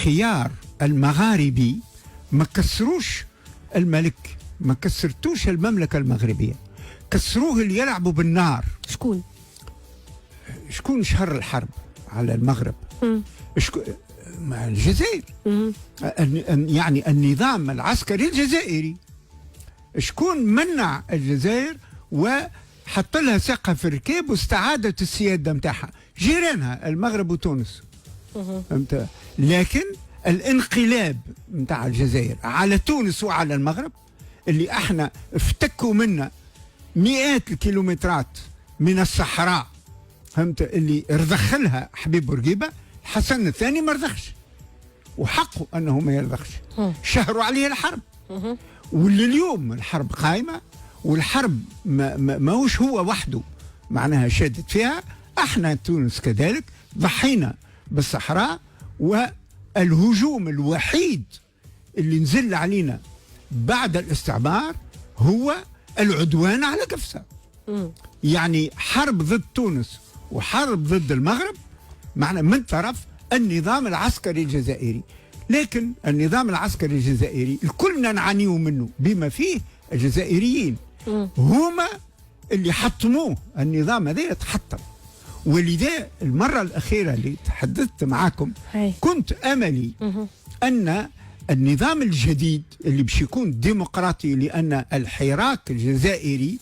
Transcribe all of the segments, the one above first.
الخيار المغاربي ما كسروش الملك، ما كسرتوش المملكة المغربية، كسروه اللي يلعبوا بالنار. شكون شهر الحرب على المغرب؟ الجزائر. يعني النظام العسكري الجزائري. شكون منع الجزائر وحط لها ساقها في الركاب واستعادت السيادة متاعها؟ جيرانها المغرب وتونس. لكن الانقلاب متاع الجزائر على تونس وعلى المغرب اللي احنا افتكوا منا مئات الكيلومترات من الصحراء، فهمت، اللي رضخلها حبيب بورقيبه، الحسن الثاني ما رضخش، وحقه انه ما يرضخش، شهروا عليه الحرب. واللي اليوم الحرب قائمه، والحرب ماهوش هو وحده معناها شادت فيها، احنا تونس كذلك ضحينا بالصحراء. والهجوم الوحيد اللي نزل علينا بعد الاستعمار هو العدوان على قفصة. يعني حرب ضد تونس وحرب ضد المغرب معنى من طرف النظام العسكري الجزائري. لكن النظام العسكري الجزائري كلنا نعانيه منه بما فيه الجزائريين، هما اللي حطموه. النظام هذا يتحطم. ولذا المرة الأخيرة اللي تحدثت معكم كنت أملي أن النظام الجديد اللي باش يكون ديمقراطي، لأن الحراك الجزائري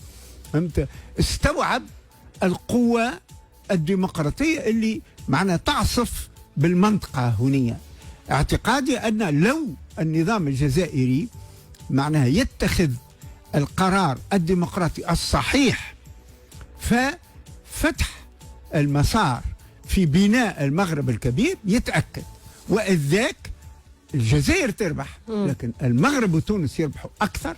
استوعب القوة الديمقراطية اللي معنا تعصف بالمنطقة هنا. اعتقادي أن لو النظام الجزائري معناها يتخذ القرار الديمقراطي الصحيح ففتح المسار في بناء المغرب الكبير يتأكد، وإذ ذاك الجزائر تربح، لكن المغرب وتونس يربحوا أكثر،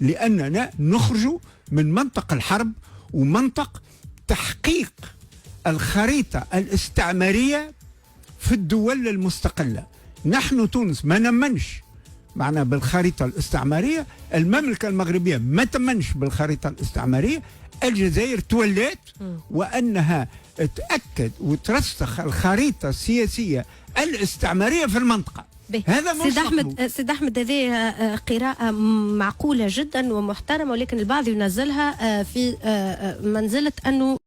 لأننا نخرج من منطق الحرب ومنطق تحقيق الخريطة الاستعمارية في الدول المستقلة. نحن تونس ما نمنش معنا بالخريطة الاستعمارية، المملكة المغربية ما تمنش بالخريطة الاستعمارية، الجزائر تولات وأنها تأكد وترسخ الخريطة السياسية الاستعمارية في المنطقة. هذا سيد أحمد هذه قراءة معقولة جدا ومحترمة، ولكن البعض ينزلها في منزلة أنه